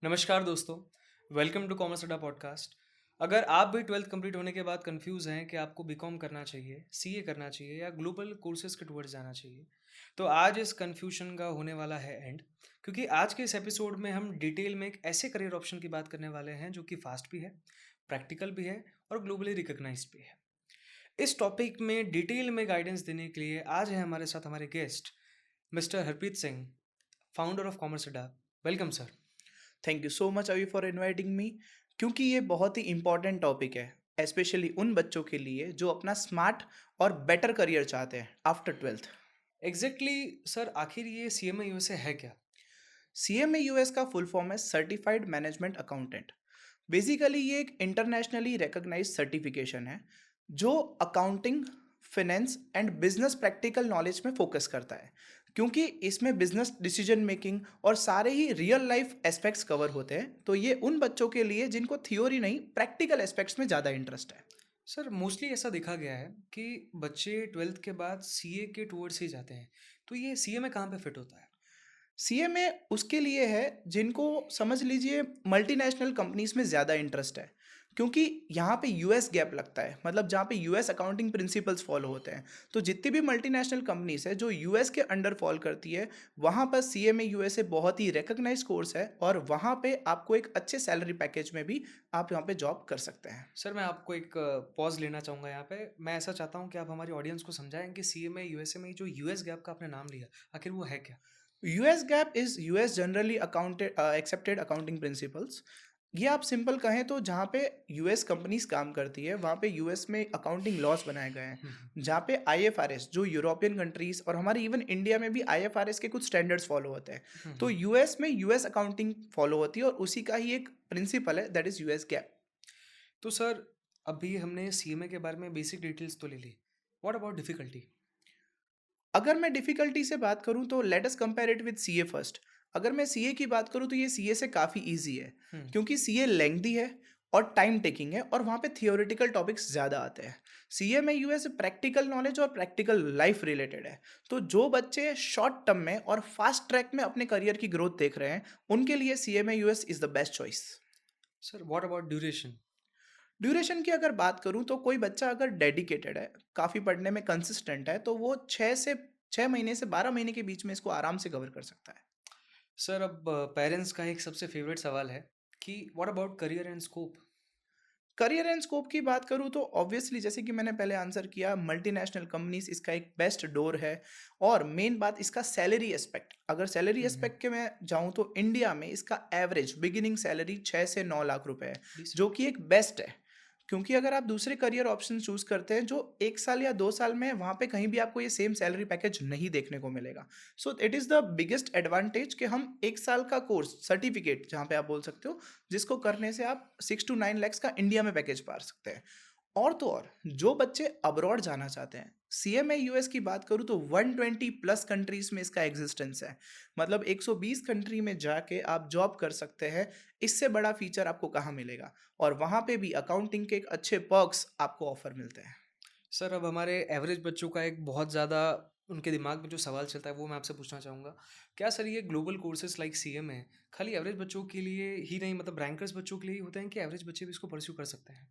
नमस्कार दोस्तों, welcome to commerce अड्डा पॉडकास्ट। अगर आप भी 12th कंप्लीट होने के बाद कंफ्यूज हैं कि आपको बीकॉम करना चाहिए, सीए करना चाहिए या ग्लोबल कोर्सेज के टुवर्ड्स जाना चाहिए, तो आज इस कंफ्यूजन का होने वाला है एंड। क्योंकि आज के इस एपिसोड में हम डिटेल में एक ऐसे करियर ऑप्शन की बात करने वाले हैं जो कि फास्ट भी है, प्रैक्टिकल भी है और ग्लोबली रिकॉग्नाइज्ड भी है। इस टॉपिक में डिटेल में गाइडेंस देने के लिए आज है हमारे साथ हमारे guest mister Harpreet Singh, founder of commerce Adda. Welcome sir. Thank you so much Abhi for inviting me. क्योंकि ये बहुत ही इंपॉर्टेंट टॉपिक है, स्पेशली उन बच्चों के लिए जो अपना स्मार्ट और बेटर करियर चाहते हैं आफ्टर ट्वेल्थ। एग्जैक्टली सर, आखिर ये सीएमए यूएसए है क्या? CMA US का फुल फॉर्म है सर्टिफाइड मैनेजमेंट अकाउंटेंट। बेसिकली ये एक इंटरनेशनली रिकॉग्नाइज्ड सर्टिफिकेशन है जो accounting, finance and business practical knowledge में फोकस करता है। क्योंकि इसमें बिजनेस डिसीजन मेकिंग और सारे ही रियल लाइफ एस्पेक्ट्स कवर होते हैं, तो ये उन बच्चों के लिए जिनको थ्योरी नहीं प्रैक्टिकल एस्पेक्ट्स में ज़्यादा इंटरेस्ट है। सर मोस्टली ऐसा देखा गया है कि बच्चे 12th के बाद सीए के टूवर्ड्स ही जाते हैं, तो ये सीएमए कहाँ पे फिट होता है? CMA उसके लिए है जिनको समझ लीजिए मल्टीनेशनल कंपनीज में ज़्यादा इंटरेस्ट है। क्योंकि यहाँ पे US गैप लगता है, मतलब जहाँ पे US अकाउंटिंग प्रिंसिपल्स फॉलो होते हैं। तो जितनी भी मल्टीनेशनल कंपनीज है जो US के अंडर फॉल करती है, वहाँ पर CMA USA बहुत ही रिकग्नाइज कोर्स है और वहाँ पे आपको एक अच्छे सैलरी पैकेज में भी आप यहाँ पे जॉब कर सकते हैं। सर मैं आपको एक पॉज लेना चाहूँगा यहाँ पे। मैं ऐसा चाहता हूँ कि आप हमारी ऑडियंस को समझाएं कि सीएमए यूएसए में जो यूएस गैप का आपने नाम लिया, आखिर वो है क्या? US gap is US generally accounted accepted accounting principles. ये आप सिंपल कहें तो जहाँ पे US कंपनीज काम करती है वहाँ पे US में अकाउंटिंग लॉस बनाए गए हैं। हम्म, जहाँ पे IFRS जो यूरोपियन कंट्रीज और हमारे इवन इंडिया में भी IFRS के कुछ स्टैंडर्ड्स फॉलो होते हैं। हम्म, तो US में US अकाउंटिंग फॉलो होती है और उसी का ही एक प्रिंसिपल है, दैट इज US गैप। तो सर अभी हमने सीएमए के बारे में बेसिक डिटेल्स तो ले ली, व्हाट अबाउट डिफिकल्टी? अगर मैं डिफ़िकल्टी से बात करूँ तो let us compare it with CA first. अगर मैं CA की बात करूँ तो ये CA से काफ़ी ईज़ी है। हम्म। क्योंकि CA लेंथी है और टाइम टेकिंग है और वहाँ पे थियोरेटिकल टॉपिक्स ज़्यादा आते हैं। CA में US प्रैक्टिकल नॉलेज और प्रैक्टिकल लाइफ रिलेटेड है। तो जो बच्चे शॉर्ट टर्म में और फास्ट ट्रैक में अपने करियर की ग्रोथ देख रहे हैं, उनके लिए CA में US is the best choice. Sir what about duration? Duration की अगर बात करूँ तो कोई बच्चा अगर डेडिकेटेड है, काफ़ी पढ़ने में कंसिस्टेंट है, तो वो 6 महीने से 12 महीने के बीच में इसको आराम से कवर कर सकता है। सर अब पेरेंट्स का एक सबसे फेवरेट सवाल है कि what about career and scope? Career and scope की बात करूँ तो ऑब्वियसली जैसे कि मैंने पहले आंसर किया, मल्टीनेशनल कंपनीज इसका एक बेस्ट डोर है। और मेन बात इसका सैलरी एस्पेक्ट, अगर सैलरी हम्म। एस्पेक्ट के मैं जाऊँ तो इंडिया में इसका एवरेज बिगिनिंग सैलरी 6 से 9 लाख रुपए है, जो डिसेंट। कि एक बेस्ट है। क्योंकि अगर आप दूसरे करियर ऑप्शन चूज करते हैं जो 1 साल या 2 साल में, वहाँ पे कहीं भी आपको ये सेम सैलरी पैकेज नहीं देखने को मिलेगा। So it is the biggest advantage कि हम 1 साल का कोर्स सर्टिफिकेट जहाँ पे आप बोल सकते हो, जिसको करने से आप 6 to 9 लैक्स का इंडिया में पैकेज पा सकते हैं। और तो और जो बच्चे अब्रॉड जाना चाहते हैं, CMA US की बात करूँ तो 120 प्लस कंट्रीज में इसका एग्जिस्टेंस है। मतलब 120 कंट्री में जाके आप जॉब कर सकते हैं। इससे बड़ा फीचर आपको कहाँ मिलेगा। और वहाँ पे भी अकाउंटिंग के एक अच्छे पर्क्स आपको ऑफर मिलते हैं। सर अब हमारे एवरेज बच्चों का एक बहुत ज़्यादा उनके दिमाग में जो सवाल चलता है वो मैं आपसे पूछना चाहूँगा। क्या सर ये ग्लोबल कोर्सेज लाइक सीएमए खाली एवरेज बच्चों के लिए ही नहीं, मतलब रैंकर्स बच्चों के लिए ही होते हैं कि एवरेज बच्चे भी इसको परस्यू कर सकते हैं?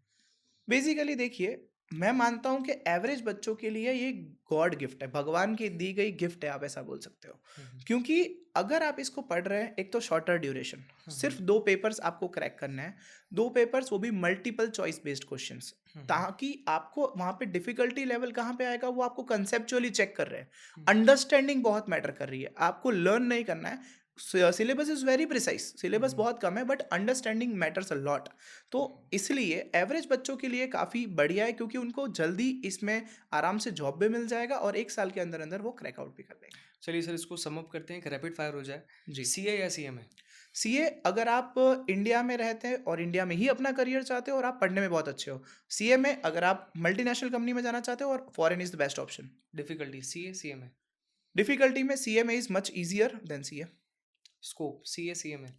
बेसिकली देखिए, मैं मानता हूँ कि एवरेज बच्चों के लिए ये गॉड गिफ्ट है, भगवान की दी गई गिफ्ट है, आप ऐसा बोल सकते हो। हम्म, क्योंकि अगर आप इसको पढ़ रहे हैं, एक तो शॉर्टर ड्यूरेशन, हम्म, सिर्फ 2 पेपर्स आपको क्रैक करना है। 2 पेपर्स वो भी मल्टीपल चॉइस बेस्ड क्वेश्चंस। हम्म, ताकि आपको वहाँ पे डिफिकल्टी लेवल कहाँ पे आएगा, वो आपको कंसेप्चुअली चेक कर रहे हैं। हम्म, अंडरस्टैंडिंग बहुत मैटर कर रही है, आपको लर्न नहीं करना है। Syllabus is very precise, syllabus hmm, बहुत कम है but understanding matters a lot. तो इसलिए एवरेज बच्चों के लिए काफ़ी बढ़िया है, क्योंकि उनको जल्दी इसमें आराम से जॉब भी मिल जाएगा और 1 साल के अंदर अंदर वो क्रैक आउट भी कर देंगे। चलिए सर इसको सम अप करते हैं कि रैपिड फायर हो जाए। जी। सीए या सीएमए? CA अगर आप इंडिया में रहते हैं और इंडिया में ही अपना करियर चाहते हो और आप पढ़ने में बहुत अच्छे हो। CA में अगर आप मल्टीनेशनल कंपनी में जाना चाहते हो और foreign is the best option. Difficulty CA CMA? Difficulty में CA is much easier than CA। Scope CA CMA?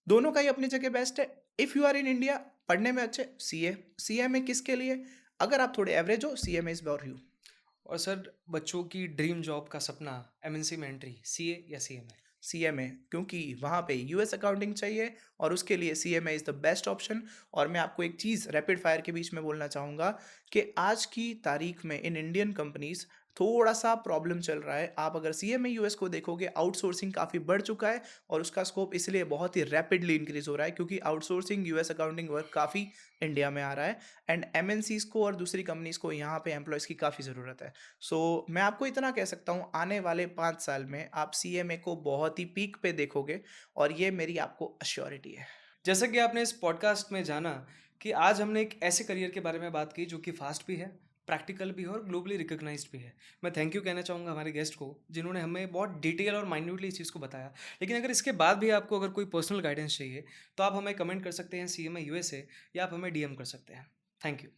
दोनों का ही अपनी जगह बेस्ट है। If you are in India, पढ़ने में अच्छे, CA। CA में किसके लिए? अगर आप थोड़े एवरेज हो, CA में इज़ फॉर यू। और सर बच्चों की ड्रीम जॉब का सपना एमएनसी में एंट्री, सीए या सीएमए? सीएमए, क्योंकि वहाँ पे यूएस अकाउंटिंग चाहिए और उसके लिए CMA is the best option. और मैं आपको एक चीज़ रैपिड फायर के बीच में बोलना चाहूँगा कि आज की तारीख में इन इंडियन कंपनीज़ थोड़ा-सा प्रॉब्लम चल रहा है। आप अगर सीएमए यूएस को देखोगे, आउटसोर्सिंग काफ़ी बढ़ चुका है और उसका स्कोप इसलिए बहुत ही रैपिडली इंक्रीज़ हो रहा है क्योंकि आउटसोर्सिंग यूएस अकाउंटिंग वर्क काफ़ी इंडिया में आ रहा है एंड एमएनसीज़ को और दूसरी कंपनीज़ को यहाँ पे एम्प्लॉइज़ की काफ़ी ज़रूरत है। सो मैं आपको इतना कह सकता हूँ, आने वाले 5 साल में आप सीएमए को बहुत ही पीक पे देखोगे और ये मेरी आपको एश्योरिटी है। जैसा कि आपने इस पॉडकास्ट में जाना कि आज हमने एक ऐसे करियर के बारे में बात की जो कि फास्ट भी है, प्रैक्टिकल भी है और ग्लोबली रिकॉग्नाइज्ड भी है। मैं थैंक यू कहना चाहूँगा हमारे गेस्ट को जिन्होंने हमें बहुत डिटेल और माइन्यूटली इस चीज़ को बताया। लेकिन अगर इसके बाद भी आपको अगर कोई पर्सनल गाइडेंस चाहिए तो आप हमें कमेंट कर सकते हैं CMA USA या आप हमें DM कर सकते हैं। Thank you.